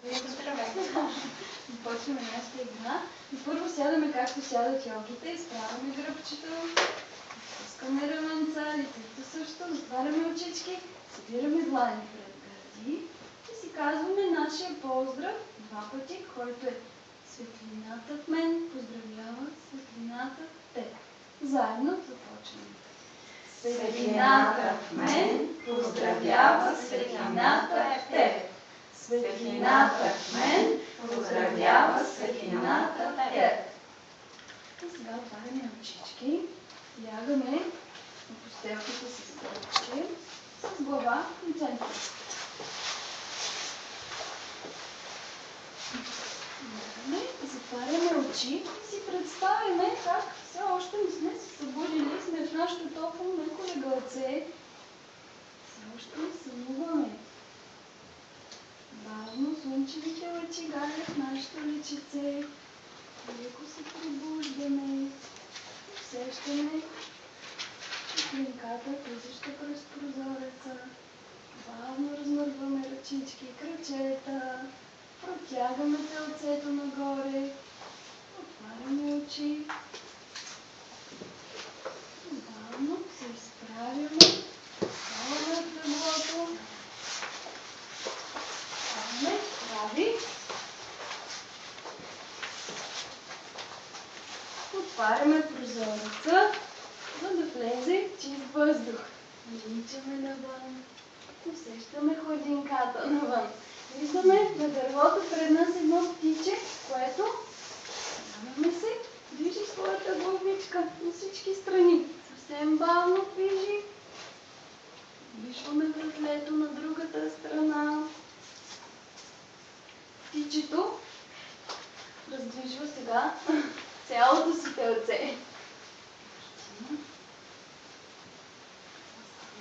Здравейте! Започваме нашата игра. И първо сядаме както сядат йогите, изправяме гръбчето, пускаме раменца, лицето също, затваряме очички, събираме длани пред гърди и си казваме нашия поздрав два пъти, който е светлината в мен поздравява светлината в теб. Заедно започваме. Светлината в мен поздравява светлината в теб. Светлината в мен поздравява светлината в теб. И сега отваряме очички, лягаме на постелките с гръбче, с глава към центъра. Лягаме и затваряме очи и си представяме как все още не сме се събудили, сме в нашето топло меко леглце. Все още не сънуваме. Бавно слънчевите лъчи галят в нашето личице. Леко се пробуждаме. Усещаме топлинката, влизаща през прозореца. Бавно размърваме ръчички и крачета. Протягаме телцето нагоре. Отваряме очи. Бавно се изправяме. Ставаме от леглото. Прави. Отваряме прозореца, за да влезе чист въздух. Изличаме навън. Усещаме хладинката навън. Виждаме на дървото пред нас едно птиче, което слагаме се, движи своята главичка на всички страни. Съвсем бавно движи. Виждаме вратлето на другата страна. Птичето раздвижва сега цялото си телце.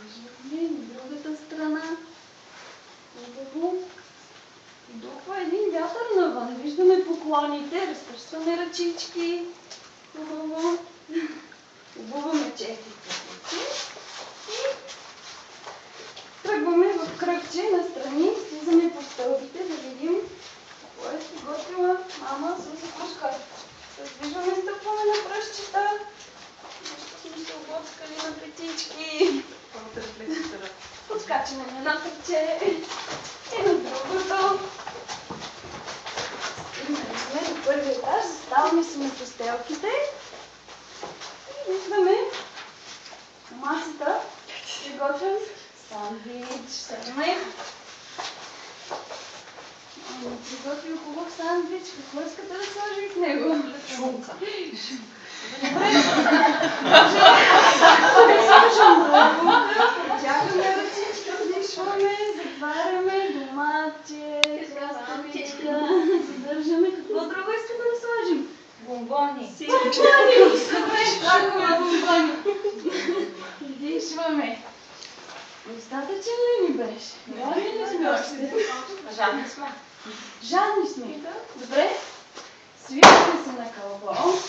Раздвижваме на другата страна. Хубаво. Духва един вятър навън. Виждаме поклоните, разпръстваме ръчички. Хубаво. Обуваме честите ръци. И тръгваме в кръгче настрани. Слизаме по стълбите да видим какво е си готвила мама с закуска. Раздвижваме, стъпваме на пръстчета. Нещо сме се обоцкали на петички. Подскачаме на едно кръгче и на другото. Стигнали сме до първи етаж, заставаме се на постелките и виждаме на масата приготвям сандвич. Седаме. Приготвим хубав сандвич. Какво искате да сложим в него? Шунка. Добре. Не сложим много. Тягаме ръчички, вдишваме, затваряме доматче, краставичка. Задържаме. Какво друго искате да сложим? Бомбони. Бомбони! Добре, слагаме бомбони. Вдишваме. Достатъчен ли ни беше? Гладни ли сме още? Жадни сме. Жадни сме. Добре. Свиваме се на кълбо.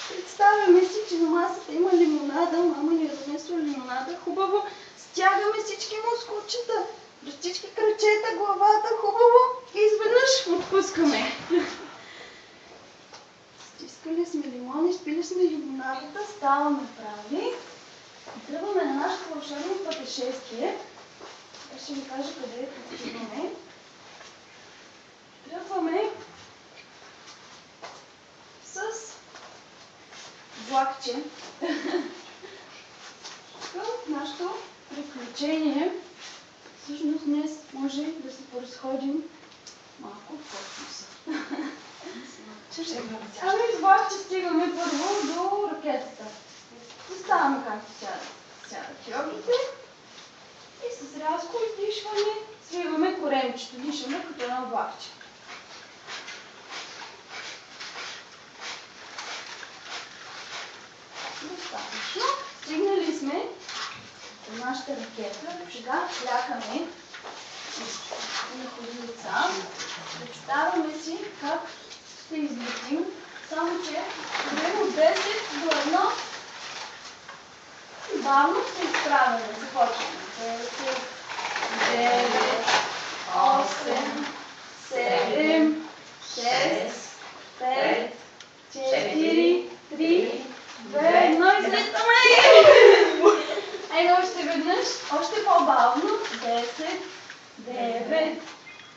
Представяме си, че на масата има лимонада. Мама ни е донесла лимонада. Хубаво. Стягаме всички мускулчета. Ръчички, крачета, главата. Хубаво. И изведнъж отпускаме. Стискали сме лимон, изпили сме лимонадата. Ставаме прави. Тръгваме на нашето вълшебно пътешествие. Аз ще ви кажа къде отиваме. Тръгваме с влакче към нашето приключение. Всъщност днес може да се поразходим малко в космоса. Ами с влакче стигаме първо до ракетата. Заставаме както сядат йогите и с рязко издишване свиваме коремчето. Дишаме като едно влакче. Достатъчно. Стигнали сме до нашата ракета. Сега слякаме на ходилица. Представяме си как ще излетим. Само че време от 10 до 1 бавно се изправяме. Започваме. 10, 9, 8, 7,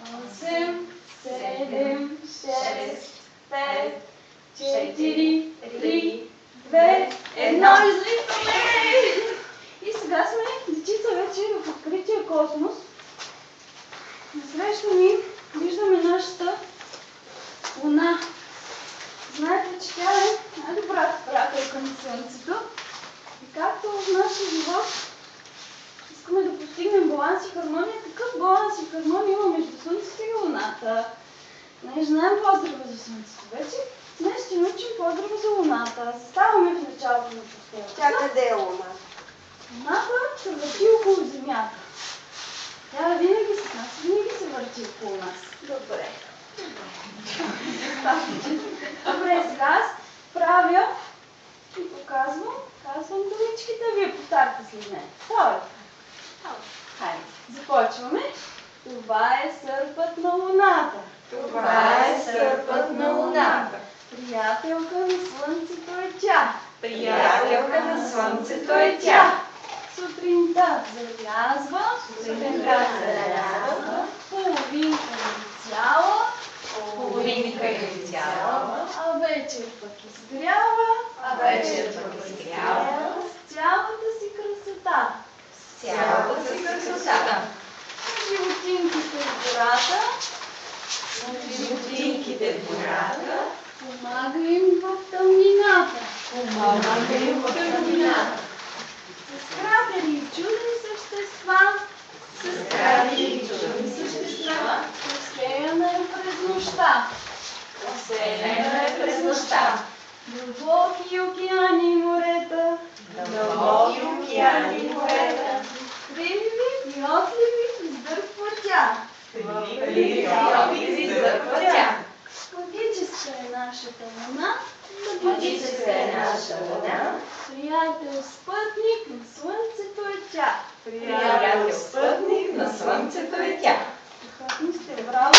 8, 7, 6, 5, 4, 3, 2, 1. Излитаме! И сега сме, дечица, вече в открития космос. Насреща ни виждаме нашата Луна. Знаете, че тя е най-добрата приятелка на Слънцето. И както в нашия живот искаме да постигнем баланс и хармония, какъв баланс и хармония има между Слънцето и Луната? Не знаем поздрава за Слънцето вече. Днес ще научим поздрава за Луната. Заставаме в началото на постелата. Тя къде е Луна? Луната се върти около Земята. Тя винаги с нас, винаги се върти около нас. Добре. Добре, сега аз правя и показвам, казвам думичките, вие повтаряте след мен. Ставайте. Хайде, започваме. Това е сърпът на Луната. Това е сърпът на Луната. Приятелка на Слънцето е тя. Приятелка на Слънцето е тя. Сутринта залязва, половинка е цяла, Половинка е цяла, а вечер пък изгрява, с цялата си красота. цялата си красота. Животинките в гората, Животинките в гората, помага им в тъмнината. помага им в тъмнината. С кратери и чудни същества, разсеяна е през нощта. Вселена е през нощта. Дълбоки океани и морета, Дълбоки океани и морета. криви и отливи издърпва тя. Приливи и издърпва тя. Магическа е нашата Луна, Магическа е нашата Луна. приятел, спътник на Слънцето е тя. Приятел, спътник на Слънцето е тя. Страхотни сте, браво!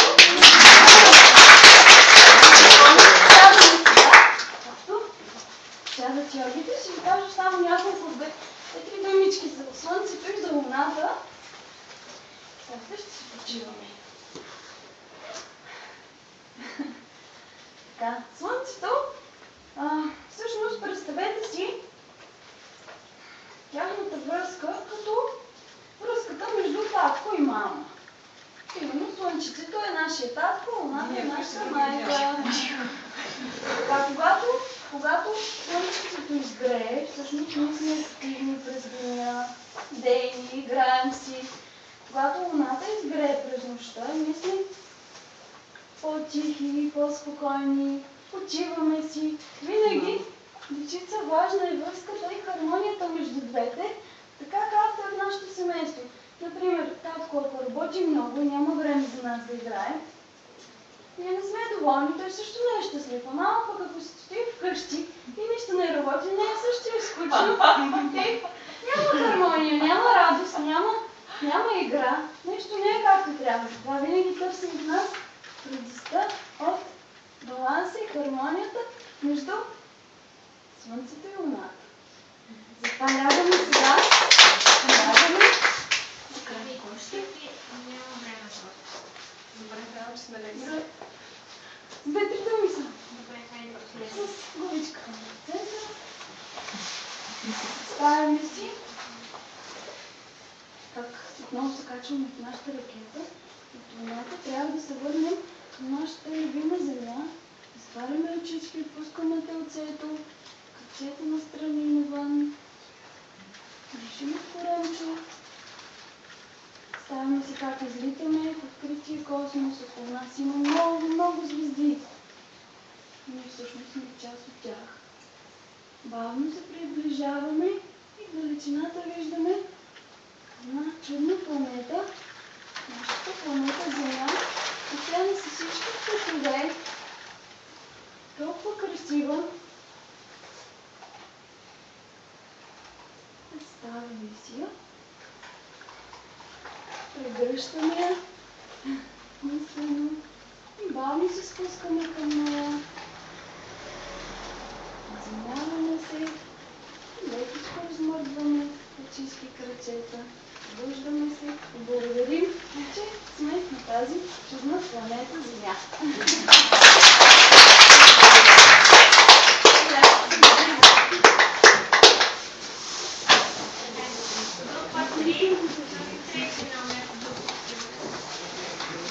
Сядат йогите, ще ви кажа само няколко две-три думички за Слънцето и за Луната. После ще се почиваме. Така, Слънцето, всъщност представете си тяхната връзка като връзката между татко и мама. Именно Слънчицето е нашия татко, Луната е нашата майка. Когато Слънчицето изгрее, всъщност ние сме активни през деня, дейни, играем си. Когато Луната изгрее през нощта, ние сме по-тихи, по-спокойни, почиваме си. Винаги, дечица, важна е връзката и хармонията между двете, така както е в нашето семейство. Например, татко, ако работи много и няма време за нас да играе, ние не сме доволни, той също не е щастлив. А мама пък ако стои вкъщи и нищо не работи, нея също е скучно. Няма хармония, няма радост, няма игра. Нещо не е както трябва. Това винаги търсим в нас радостта от баланса и хармонията между Слънцето и Луната. Затова лягаме сега. Лягаме. С две-три думи са. С главичката на центъра. Ставяме си. Как отново се качваме в нашата ракета. От Луната трябва да се върнем към нашата любима Земя. Затваряме очички, отпускаме телцето, кръцето настрани и навън. Дишаме в коремче. Ставаме си как излитаме в открития космос. Около нас има много, много звезди. Ние всъщност сме част от тях. Бавно се приближаваме и в далечината виждаме една чудна планета. Нашата планета Земя, освен с всички цветове, толкова красива. Представяме си я. Прегръщаме я мислено и бавно се спускаме към нея. Измяваме се, лекичко размърдваме от ръчички, кръчета. Виждаме се и благодарим, че сме на тази чудна планета Земя.